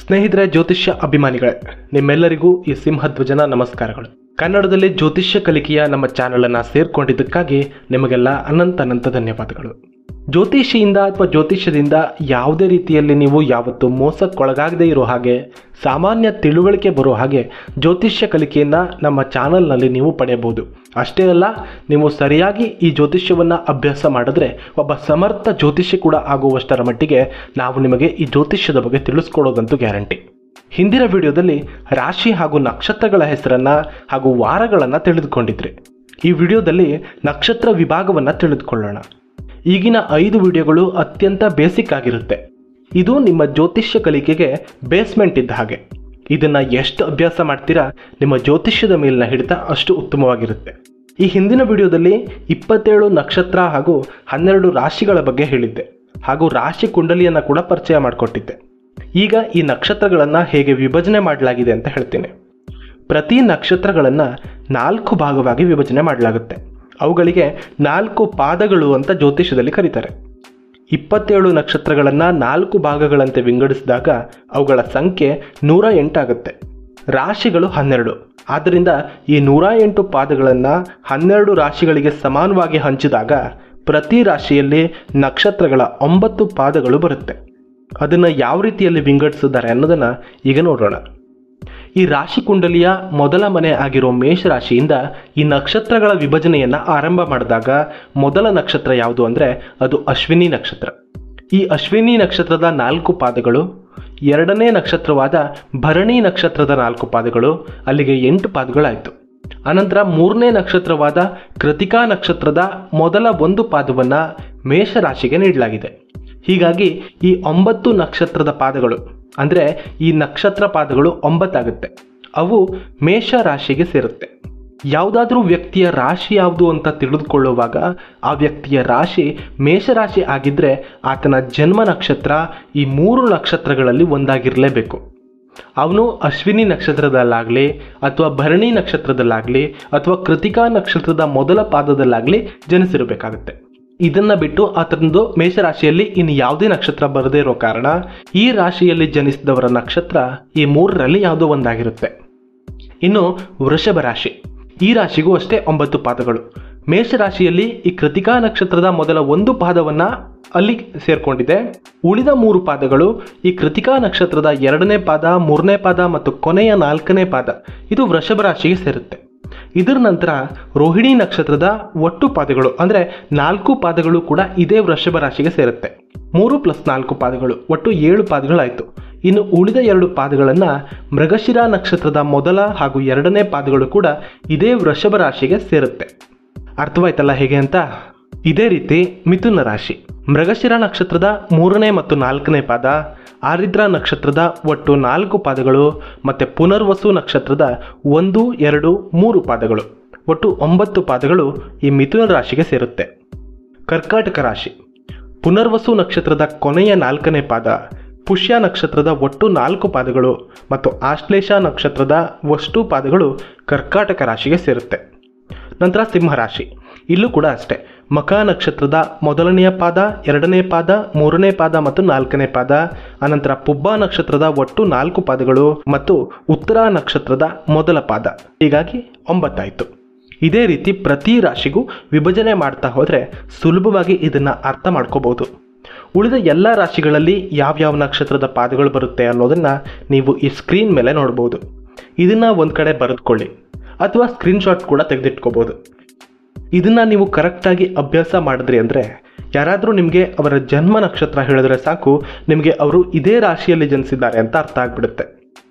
ಸ್ನೇಹಿತರೆ, ಜ್ಯೋತಿಷ್ಯ ಅಭಿಮಾನಿಗಳೇ, ನಿಮ್ಮೆಲ್ಲರಿಗೂ ಈ ಸಿಂಹಧ್ವಜನ ನಮಸ್ಕಾರಗಳು. ಕನ್ನಡದಲ್ಲಿ ಜ್ಯೋತಿಷ್ಯ ಕಲಿಕೆಯ ನಮ್ಮ ಚಾನಲನ್ನು ಸೇರ್ಕೊಂಡಿದ್ದಕ್ಕಾಗಿ ನಿಮಗೆಲ್ಲ ಅನಂತ ಧನ್ಯವಾದಗಳು. ಜ್ಯೋತಿಷಿಯಿಂದ ಅಥವಾ ಜ್ಯೋತಿಷ್ಯದಿಂದ ಯಾವುದೇ ರೀತಿಯಲ್ಲಿ ನೀವು ಯಾವತ್ತೂ ಮೋಸಕ್ಕೊಳಗಾಗದೇ ಇರೋ ಹಾಗೆ, ಸಾಮಾನ್ಯ ತಿಳುವಳಿಕೆ ಬರೋ ಹಾಗೆ ಜ್ಯೋತಿಷ್ಯ ಕಲಿಕೆಯನ್ನು ನಮ್ಮ ಚಾನಲ್ನಲ್ಲಿ ನೀವು ಪಡೆಯಬಹುದು. ಅಷ್ಟೇ ಅಲ್ಲ, ನೀವು ಸರಿಯಾಗಿ ಈ ಜ್ಯೋತಿಷ್ಯವನ್ನು ಅಭ್ಯಾಸ ಮಾಡಿದ್ರೆ ಒಬ್ಬ ಸಮರ್ಥ ಜ್ಯೋತಿಷಿ ಕೂಡ ಆಗುವಷ್ಟರ ಮಟ್ಟಿಗೆ ನಾವು ನಿಮಗೆ ಈ ಜ್ಯೋತಿಷ್ಯದ ಬಗ್ಗೆ ತಿಳಿಸ್ಕೊಡೋದಂತೂ ಗ್ಯಾರಂಟಿ. ಹಿಂದಿನ ವಿಡಿಯೋದಲ್ಲಿ ರಾಶಿ ಹಾಗೂ ನಕ್ಷತ್ರಗಳ ಹೆಸರನ್ನು ಹಾಗೂ ವಾರಗಳನ್ನು ತಿಳಿದುಕೊಂಡಿದ್ರಿ. ಈ ವಿಡಿಯೋದಲ್ಲಿ ನಕ್ಷತ್ರ ವಿಭಾಗವನ್ನು ತಿಳಿದುಕೊಳ್ಳೋಣ. ಈಗಿನ 5 ವಿಡಿಯೋಗಳು ಅತ್ಯಂತ ಬೇಸಿಕ್ ಆಗಿರುತ್ತೆ. ಇದು ನಿಮ್ಮ ಜ್ಯೋತಿಷ್ಯ ಕಲಿಕೆಗೆ ಬೇಸ್ಮೆಂಟ್ ಇದ್ದ ಹಾಗೆ. ಇದನ್ನು ಎಷ್ಟು ಅಭ್ಯಾಸ ಮಾಡ್ತೀರಾ, ನಿಮ್ಮ ಜ್ಯೋತಿಷ್ಯದ ಮೇಲಿನ ಹಿಡಿತ ಅಷ್ಟು ಉತ್ತಮವಾಗಿರುತ್ತೆ. ಈ ಹಿಂದಿನ ವಿಡಿಯೋದಲ್ಲಿ 27 ನಕ್ಷತ್ರ ಹಾಗೂ 12 ರಾಶಿಗಳ ಬಗ್ಗೆ ಹೇಳಿದ್ದೆ, ಹಾಗೂ ರಾಶಿ ಕುಂಡಲಿಯನ್ನು ಕೂಡ ಪರಿಚಯ ಮಾಡಿಕೊಟ್ಟಿದ್ದೆ. ಈಗ ಈ ನಕ್ಷತ್ರಗಳನ್ನು ಹೇಗೆ ವಿಭಜನೆ ಮಾಡಲಾಗಿದೆ ಅಂತ ಹೇಳ್ತೀನಿ. ಪ್ರತಿ ನಕ್ಷತ್ರಗಳನ್ನು 4 ಭಾಗವಾಗಿ ವಿಭಜನೆ ಮಾಡಲಾಗುತ್ತೆ. ಅವುಗಳಿಗೆ 4 ಪಾದಗಳು ಅಂತ ಜ್ಯೋತಿಷ್ಯದಲ್ಲಿ ಕರೀತಾರೆ. 27 ನಕ್ಷತ್ರಗಳನ್ನು 4 ಭಾಗಗಳಂತೆ ವಿಂಗಡಿಸಿದಾಗ ಅವುಗಳ ಸಂಖ್ಯೆ 108 ಆಗುತ್ತೆ. ರಾಶಿಗಳು 12. ಆದ್ದರಿಂದ ಈ 108 ಪಾದಗಳನ್ನು 12 ರಾಶಿಗಳಿಗೆ ಸಮಾನವಾಗಿ ಹಂಚಿದಾಗ ಪ್ರತಿ ರಾಶಿಯಲ್ಲಿ ನಕ್ಷತ್ರಗಳ 9 ಪಾದಗಳು ಬರುತ್ತೆ. ಅದನ್ನು ಯಾವ ರೀತಿಯಲ್ಲಿ ವಿಂಗಡಿಸಿದ್ದಾರೆ ಅನ್ನೋದನ್ನು ಈಗ ನೋಡೋಣ. ಈ ರಾಶಿ ಕುಂಡಲಿಯ ಮೊದಲ ಮನೆ ಆಗಿರೋ ಮೇಷರಾಶಿಯಿಂದ ಈ ನಕ್ಷತ್ರಗಳ ವಿಭಜನೆಯನ್ನು ಆರಂಭ ಮಾಡಿದಾಗ ಮೊದಲ ನಕ್ಷತ್ರ ಯಾವುದು ಅಂದರೆ ಅದು ಅಶ್ವಿನಿ ನಕ್ಷತ್ರ. ಈ ಅಶ್ವಿನಿ ನಕ್ಷತ್ರದ 4 ಪಾದಗಳು, ಎರಡನೇ ನಕ್ಷತ್ರವಾದ ಭರಣಿ ನಕ್ಷತ್ರದ 4 ಪಾದಗಳು, ಅಲ್ಲಿಗೆ 8 ಪಾದಗಳಾಯಿತು. ಅನಂತರ ಮೂರನೇ ನಕ್ಷತ್ರವಾದ ಕೃತಿಕಾ ನಕ್ಷತ್ರದ ಮೊದಲ 1 ಪಾದವನ್ನು ಮೇಷರಾಶಿಗೆ ನೀಡಲಾಗಿದೆ. ಹೀಗಾಗಿ ಈ 9 ನಕ್ಷತ್ರದ ಪಾದಗಳು ಅಂದರೆ ಈ ನಕ್ಷತ್ರ ಪಾದಗಳು 9 ಆಗುತ್ತೆ. ಅವು ಮೇಷ ರಾಶಿಗೆ ಸೇರುತ್ತೆ. ಯಾವುದಾದ್ರೂ ವ್ಯಕ್ತಿಯ ರಾಶಿ ಯಾವುದು ಅಂತ ತಿಳಿದುಕೊಳ್ಳುವಾಗ ಆ ವ್ಯಕ್ತಿಯ ರಾಶಿ ಮೇಷರಾಶಿ ಆಗಿದ್ದರೆ ಆತನ ಜನ್ಮ ನಕ್ಷತ್ರ ಈ 3 ನಕ್ಷತ್ರಗಳಲ್ಲಿ ಒಂದಾಗಿರಲೇಬೇಕು. ಅವನು ಅಶ್ವಿನಿ ನಕ್ಷತ್ರದಲ್ಲಾಗಲಿ ಅಥವಾ ಭರಣಿ ನಕ್ಷತ್ರದಲ್ಲಾಗಲಿ ಅಥವಾ ಕೃತಿಕಾ ನಕ್ಷತ್ರದ ಮೊದಲ ಪಾದದಲ್ಲಾಗಲಿ ಜನಿಸಿರಬೇಕಾಗುತ್ತೆ. ಇದನ್ನು ಬಿಟ್ಟು ಆತನದು ಮೇಷರಾಶಿಯಲ್ಲಿ ಇನ್ನು ಯಾವುದೇ ನಕ್ಷತ್ರ ಬರದೇ ಇರೋ ಕಾರಣ ಈ ರಾಶಿಯಲ್ಲಿ ಜನಿಸಿದವರ ನಕ್ಷತ್ರ ಈ 3ರಲ್ಲಿ ಯಾವುದೋ ಒಂದಾಗಿರುತ್ತೆ. ಇನ್ನು ವೃಷಭ ರಾಶಿ, ಈ ರಾಶಿಗೂ ಅಷ್ಟೇ 9 ಪಾದಗಳು. ಮೇಷರಾಶಿಯಲ್ಲಿ ಈ ಕೃತಿಕಾ ನಕ್ಷತ್ರದ ಮೊದಲ 1 ಪಾದವನ್ನು ಅಲ್ಲಿ ಸೇರ್ಕೊಂಡಿದೆ. ಉಳಿದ 3 ಪಾದಗಳು ಈ ಕೃತಿಕಾ ನಕ್ಷತ್ರದ 2ನೇ ಪಾದ, 3ನೇ ಪಾದ ಮತ್ತು ಕೊನೆಯ 4ನೇ ಪಾದ ಇದು ವೃಷಭ ರಾಶಿಗೆ ಸೇರುತ್ತೆ. ಇದರ ನಂತರ ರೋಹಿಣಿ ನಕ್ಷತ್ರದ ಒಟ್ಟು ಪಾದಗಳು ಅಂದರೆ 4 ಪಾದಗಳು ಕೂಡ ಇದೇ ವೃಷಭ ರಾಶಿಗೆ ಸೇರುತ್ತೆ. 3 + 4 ಪಾದಗಳು ಒಟ್ಟು 7 ಪಾದಗಳಾಯಿತು. ಇನ್ನು ಉಳಿದ 2 ಪಾದಗಳನ್ನು ಮೃಗಶಿರ ನಕ್ಷತ್ರದ ಮೊದಲ ಹಾಗೂ 2ನೇ ಪಾದಗಳು ಕೂಡ ಇದೇ ವೃಷಭ ರಾಶಿಗೆ ಸೇರುತ್ತೆ. ಅರ್ಥವಾಯ್ತಲ್ಲ ಹೇಗೆ ಅಂತ? ಇದೇ ರೀತಿ ಮಿಥುನ ರಾಶಿ, ಮೃಗಶಿರ ನಕ್ಷತ್ರದ 3ನೇ ಮತ್ತು 4ನೇ ಪಾದ, ಆರಿದ್ರ ನಕ್ಷತ್ರದ ಒಟ್ಟು 4 ಪಾದಗಳು ಮತ್ತು ಪುನರ್ವಸು ನಕ್ಷತ್ರದ 1, 2, 3 ಪಾದಗಳು ಒಟ್ಟು 9 ಪಾದಗಳು ಈ ಮಿಥುನ ರಾಶಿಗೆ ಸೇರುತ್ತೆ. ಕರ್ಕಾಟಕ ರಾಶಿ, ಪುನರ್ವಸು ನಕ್ಷತ್ರದ ಕೊನೆಯ 4ನೇ ಪಾದ, ಪುಷ್ಯ ನಕ್ಷತ್ರದ ಒಟ್ಟು 4 ಪಾದಗಳು ಮತ್ತು ಆಶ್ಲೇಷ ನಕ್ಷತ್ರದ ಅಷ್ಟು ಪಾದಗಳು ಕರ್ಕಾಟಕ ರಾಶಿಗೆ ಸೇರುತ್ತೆ. ನಂತರ ಸಿಂಹರಾಶಿ, ಇಲ್ಲೂ ಕೂಡ ಅಷ್ಟೇ ಮಖ ನಕ್ಷತ್ರದ ಮೊದಲನೆಯ ಪಾದ, 2ನೇ ಪಾದ, 3ನೇ ಪಾದ ಮತ್ತು 4ನೇ ಪಾದ, ಅನಂತರ ಪುಬ್ಬ ನಕ್ಷತ್ರದ ಒಟ್ಟು 4 ಪಾದಗಳು ಮತ್ತು ಉತ್ತರ ನಕ್ಷತ್ರದ ಮೊದಲ ಪಾದ. ಹೀಗಾಗಿ 9 ಆಯಿತು. ಇದೇ ರೀತಿ ಪ್ರತಿ ರಾಶಿಗೂ ವಿಭಜನೆ ಮಾಡ್ತಾ ಹೋದರೆ ಸುಲಭವಾಗಿ ಇದನ್ನು ಅರ್ಥ ಮಾಡ್ಕೋಬಹುದು. ಉಳಿದ ಎಲ್ಲ ರಾಶಿಗಳಲ್ಲಿ ಯಾವ್ಯಾವ ನಕ್ಷತ್ರದ ಪಾದಗಳು ಬರುತ್ತೆ ಅನ್ನೋದನ್ನು ನೀವು ಈ ಸ್ಕ್ರೀನ್ ಮೇಲೆ ನೋಡ್ಬೋದು. ಇದನ್ನು ಒಂದು ಕಡೆ ಬರೆದುಕೊಳ್ಳಿ ಅಥವಾ ಸ್ಕ್ರೀನ್ಶಾಟ್ ಕೂಡ ತೆಗೆದಿಟ್ಕೋಬೋದು. ಇದನ್ನು ನೀವು ಕರೆಕ್ಟಾಗಿ ಅಭ್ಯಾಸ ಮಾಡಿದ್ರಿ ಅಂದರೆ ಯಾರಾದರೂ ನಿಮಗೆ ಅವರ ಜನ್ಮ ನಕ್ಷತ್ರ ಹೇಳಿದ್ರೆ ಸಾಕು, ನಿಮಗೆ ಅವರು ಇದೇ ರಾಶಿಯಲ್ಲಿ ಜನಿಸಿದ್ದಾರೆ ಅಂತ ಅರ್ಥ ಆಗಿಬಿಡುತ್ತೆ.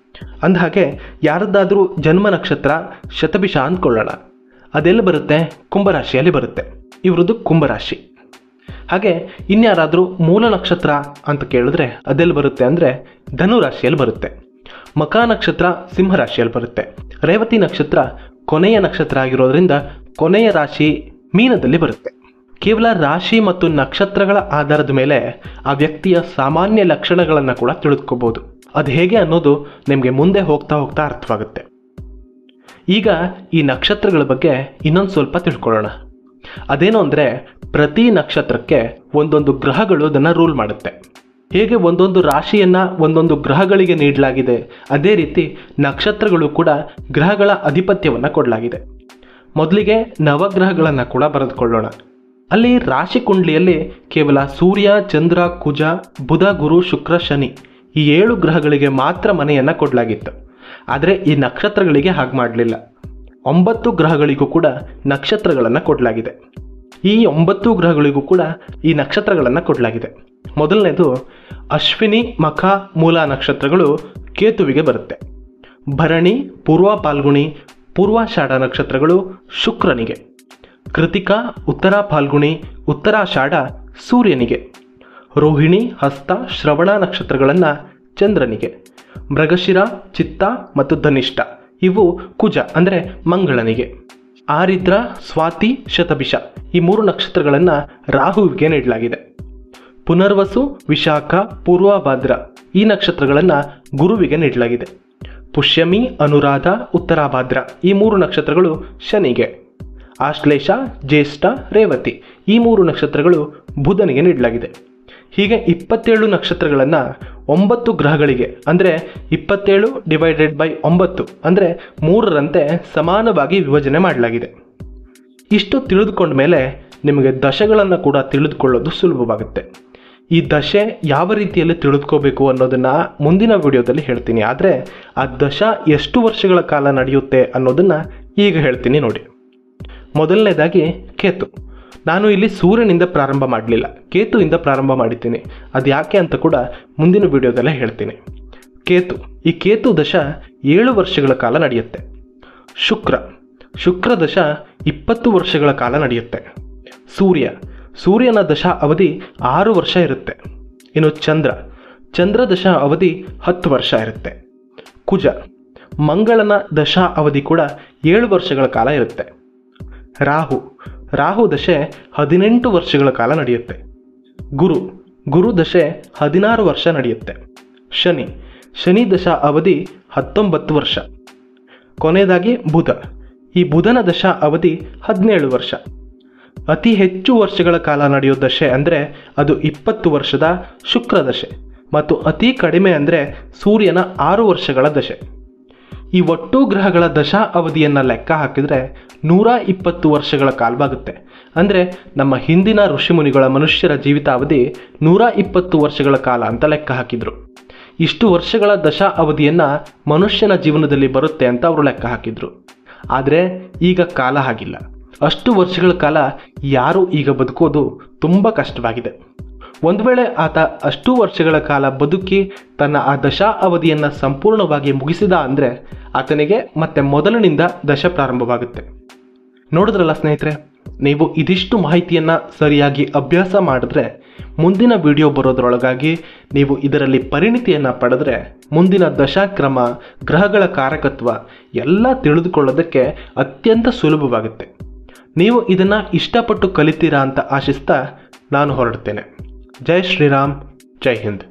ಅಂದಹಾಗೆ ಯಾರದ್ದಾದರೂ ಜನ್ಮ ನಕ್ಷತ್ರ ಶತಭಿಷ ಅಂದ್ಕೊಳ್ಳೋಣ, ಅದೆಲ್ಲ ಬರುತ್ತೆ? ಕುಂಭರಾಶಿಯಲ್ಲಿ ಬರುತ್ತೆ. ಇವರದ್ದು ಕುಂಭರಾಶಿ. ಹಾಗೆ ಇನ್ಯಾರಾದರೂ ಮೂಲ ನಕ್ಷತ್ರ ಅಂತ ಕೇಳಿದ್ರೆ ಅದೆಲ್ಲ ಬರುತ್ತೆ ಅಂದರೆ ಧನುರಾಶಿಯಲ್ಲಿ ಬರುತ್ತೆ. ಮಖ ನಕ್ಷತ್ರ ಸಿಂಹರಾಶಿಯಲ್ಲಿ ಬರುತ್ತೆ. ರೇವತಿ ನಕ್ಷತ್ರ ಕೊನೆಯ ನಕ್ಷತ್ರ ಆಗಿರೋದ್ರಿಂದ ಕೊನೆಯ ರಾಶಿ ಮೀನದಲ್ಲಿ ಬರುತ್ತೆ. ಕೇವಲ ರಾಶಿ ಮತ್ತು ನಕ್ಷತ್ರಗಳ ಆಧಾರದ ಮೇಲೆ ಆ ವ್ಯಕ್ತಿಯ ಸಾಮಾನ್ಯ ಲಕ್ಷಣಗಳನ್ನು ಕೂಡ ತಿಳಿದುಕೋಬಹುದು. ಅದು ಹೇಗೆ ಅನ್ನೋದು ನಿಮಗೆ ಮುಂದೆ ಹೋಗ್ತಾ ಅರ್ಥವಾಗುತ್ತೆ. ಈಗ ಈ ನಕ್ಷತ್ರಗಳ ಬಗ್ಗೆ ಇನ್ನೊಂದು ಸ್ವಲ್ಪ ತಿಳ್ಕೊಳ್ಳೋಣ. ಅದೇನು ಅಂದರೆ ಪ್ರತಿ ನಕ್ಷತ್ರಕ್ಕೆ ಒಂದೊಂದು ಗ್ರಹಗಳು ಅದನ್ನು ರೂಲ್ ಮಾಡುತ್ತೆ. ಹೇಗೆ ಒಂದೊಂದು ರಾಶಿಯನ್ನು ಒಂದೊಂದು ಗ್ರಹಗಳಿಗೆ ನೀಡಲಾಗಿದೆ, ಅದೇ ರೀತಿ ನಕ್ಷತ್ರಗಳು ಕೂಡ ಗ್ರಹಗಳ ಅಧಿಪತ್ಯವನ್ನು ಕೊಡಲಾಗಿದೆ. ಮೊದಲಿಗೆ ನವಗ್ರಹಗಳನ್ನು ಕೂಡ ಬರೆದುಕೊಳ್ಳೋಣ. ಅಲ್ಲಿ ರಾಶಿ ಕುಂಡಲಿಯಲ್ಲಿ ಕೇವಲ ಸೂರ್ಯ, ಚಂದ್ರ, ಕುಜ, ಬುಧ, ಗುರು, ಶುಕ್ರ, ಶನಿ ಈ 7 ಗ್ರಹಗಳಿಗೆ ಮಾತ್ರ ಮನೆಯನ್ನು ಕೊಡಲಾಗಿತ್ತು. ಆದರೆ ಈ ನಕ್ಷತ್ರಗಳಿಗೆ ಹಾಗೆ ಮಾಡಲಿಲ್ಲ. 9 ಗ್ರಹಗಳಿಗೂ ಕೂಡ ನಕ್ಷತ್ರಗಳನ್ನು ಕೊಡಲಾಗಿದೆ. ಈ 9 ಗ್ರಹಗಳಿಗೂ ಕೂಡ ಈ ನಕ್ಷತ್ರಗಳನ್ನು ಕೊಡಲಾಗಿದೆ. ಮೊದಲನೇದು ಅಶ್ವಿನಿ, ಮಖ, ಮೂಲ ನಕ್ಷತ್ರಗಳು ಕೇತುವಿಗೆ ಬರುತ್ತೆ. ಭರಣಿ, ಪೂರ್ವ ಫಾಲ್ಗುಣಿ, ಪೂರ್ವಾಷಾಢ ನಕ್ಷತ್ರಗಳು ಶುಕ್ರನಿಗೆ. ಕೃತಿಕಾ, ಉತ್ತರ ಫಾಲ್ಗುಣಿ, ಉತ್ತರಾಷಾಢ ಸೂರ್ಯನಿಗೆ. ರೋಹಿಣಿ, ಹಸ್ತ, ಶ್ರವಣ ನಕ್ಷತ್ರಗಳನ್ನು ಚಂದ್ರನಿಗೆ. ಮೃಗಶಿರ, ಚಿತ್ತ ಮತ್ತು ಧನಿಷ್ಠ ಇವು ಕುಜ ಅಂದರೆ ಮಂಗಳನಿಗೆ. ಆರಿದ್ರ, ಸ್ವಾತಿ, ಶತಭಿಷ ಈ 3 ನಕ್ಷತ್ರಗಳನ್ನು ರಾಹುವಿಗೆ ನೀಡಲಾಗಿದೆ. ಪುನರ್ವಸು, ವಿಶಾಖ, ಪೂರ್ವಭಾದ್ರ ಈ ನಕ್ಷತ್ರಗಳನ್ನು ಗುರುವಿಗೆ ನೀಡಲಾಗಿದೆ. ಪುಷ್ಯಮಿ, ಅನುರಾಧ, ಉತ್ತರಾಭಾದ್ರ ಈ 3 ನಕ್ಷತ್ರಗಳು ಶನಿಗೆ. ಆಶ್ಲೇಷ, ಜ್ಯೇಷ್ಠ, ರೇವತಿ ಈ 3 ನಕ್ಷತ್ರಗಳು ಬುಧನಿಗೆ ನೀಡಲಾಗಿದೆ. ಹೀಗೆ 27 ನಕ್ಷತ್ರಗಳನ್ನು 9 ಗ್ರಹಗಳಿಗೆ ಅಂದರೆ 27/9 ಅಂದರೆ 3ರಂತೆ ಸಮಾನವಾಗಿ ವಿಭಜನೆ ಮಾಡಲಾಗಿದೆ. ಇಷ್ಟು ತಿಳಿದುಕೊಂಡ ಮೇಲೆ ನಿಮಗೆ ದಶೆಗಳನ್ನು ಕೂಡ ತಿಳಿದುಕೊಳ್ಳೋದು ಸುಲಭವಾಗುತ್ತೆ. ಈ ದಶೆ ಯಾವ ರೀತಿಯಲ್ಲಿ ತಿಳಿದುಕೋಬೇಕು ಅನ್ನೋದನ್ನು ಮುಂದಿನ ವಿಡಿಯೋದಲ್ಲಿ ಹೇಳ್ತೀನಿ. ಆದರೆ ಆ ದಶ ಎಷ್ಟು ವರ್ಷಗಳ ಕಾಲ ನಡೆಯುತ್ತೆ ಅನ್ನೋದನ್ನು ಈಗ ಹೇಳ್ತೀನಿ ನೋಡಿ. ಮೊದಲನೇದಾಗಿ ಕೇತು. ನಾನು ಇಲ್ಲಿ ಸೂರ್ಯನಿಂದ ಪ್ರಾರಂಭ ಮಾಡಲಿಲ್ಲ, ಕೇತುವಿಂದ ಪ್ರಾರಂಭ ಮಾಡಿದ್ದೀನಿ. ಅದು ಯಾಕೆ ಅಂತ ಕೂಡ ಮುಂದಿನ ವಿಡಿಯೋದಲ್ಲೇ ಹೇಳ್ತೀನಿ. ಕೇತು, ಈ ಕೇತು ದಶ 7 ವರ್ಷಗಳ ಕಾಲ ನಡೆಯುತ್ತೆ. ಶುಕ್ರ ದಶ 20 ವರ್ಷಗಳ ಕಾಲ ನಡೆಯುತ್ತೆ. ಸೂರ್ಯನ ದಶಾ ಅವಧಿ 6 ವರ್ಷ ಇರುತ್ತೆ. ಇನ್ನು ಚಂದ್ರ ದಶಾ ಅವಧಿ 10 ವರ್ಷ ಇರುತ್ತೆ. ಕುಜ, ಮಂಗಳನ ದಶಾ ಅವಧಿ ಕೂಡ 7 ವರ್ಷಗಳ ಕಾಲ ಇರುತ್ತೆ. ರಾಹು ದಶೆ 18 ವರ್ಷಗಳ ಕಾಲ ನಡೆಯುತ್ತೆ. ಗುರು ದಶೆ 16 ವರ್ಷ ನಡೆಯುತ್ತೆ. ಶನಿ ದಶಾ ಅವಧಿ 19 ವರ್ಷ. ಕೊನೆಯದಾಗಿ ಬುಧ, ಈ ಬುಧನ ದಶಾ ಅವಧಿ 17 ವರ್ಷ. ಅತಿ ಹೆಚ್ಚು ವರ್ಷಗಳ ಕಾಲ ನಡೆಯೋ ದಶೆ ಅಂದರೆ ಅದು 20 ವರ್ಷದ ಶುಕ್ರ ದಶೆ ಮತ್ತು ಅತಿ ಕಡಿಮೆ ಅಂದರೆ ಸೂರ್ಯನ 6 ವರ್ಷಗಳ ದಶೆ. ಈ ಒಟ್ಟು ಗ್ರಹಗಳ ದಶಾ ಅವಧಿಯನ್ನು ಲೆಕ್ಕ ಹಾಕಿದರೆ 120 ವರ್ಷಗಳ ಕಾಲವಾಗುತ್ತೆ. ಅಂದರೆ ನಮ್ಮ ಹಿಂದಿನ ಋಷಿಮುನಿಗಳ ಮನುಷ್ಯರ ಜೀವಿತಾವಧಿ 120 ವರ್ಷಗಳ ಕಾಲ ಅಂತ ಲೆಕ್ಕ ಹಾಕಿದರು. ಇಷ್ಟು ವರ್ಷಗಳ ದಶಾ ಅವಧಿಯನ್ನು ಮನುಷ್ಯನ ಜೀವನದಲ್ಲಿ ಬರುತ್ತೆ ಅಂತ ಅವರು ಲೆಕ್ಕ ಹಾಕಿದರು. ಆದರೆ ಈಗ ಕಾಲ ಹಾಗಿಲ್ಲ. ಅಷ್ಟು ವರ್ಷಗಳ ಕಾಲ ಯಾರು ಈಗ ಬದುಕೋದು ತುಂಬ ಕಷ್ಟವಾಗಿದೆ. ಒಂದು ವೇಳೆ ಆತ ಅಷ್ಟು ವರ್ಷಗಳ ಕಾಲ ಬದುಕಿ ತನ್ನ ಆ ದಶಾ ಅವಧಿಯನ್ನು ಸಂಪೂರ್ಣವಾಗಿ ಮುಗಿಸಿದ ಅಂದರೆ ಆತನಿಗೆ ಮತ್ತೆ ಮೊದಲಿನಿಂದ ದಶ ಪ್ರಾರಂಭವಾಗುತ್ತೆ. ನೋಡಿದ್ರಲ್ಲ ಸ್ನೇಹಿತರೆ, ನೀವು ಇದಿಷ್ಟು ಮಾಹಿತಿಯನ್ನು ಸರಿಯಾಗಿ ಅಭ್ಯಾಸ ಮಾಡಿದ್ರೆ ಮುಂದಿನ ವಿಡಿಯೋ ಬರೋದ್ರೊಳಗಾಗಿ ನೀವು ಇದರಲ್ಲಿ ಪರಿಣಿತಿಯನ್ನು ಪಡೆದ್ರೆ ಮುಂದಿನ ದಶಾಕ್ರಮ, ಗ್ರಹಗಳ ಕಾರಕತ್ವ ಎಲ್ಲ ತಿಳಿದುಕೊಳ್ಳೋದಕ್ಕೆ ಅತ್ಯಂತ ಸುಲಭವಾಗುತ್ತೆ. ನೀವು ಇದನ್ನು ಇಷ್ಟಪಟ್ಟು ಕಲಿತೀರಾ ಅಂತ ಆಶಿಸ್ತಾ ನಾನು ಹೊರಡ್ತೇನೆ. ಜೈ ಶ್ರೀರಾಮ್, ಜೈ ಹಿಂದ್.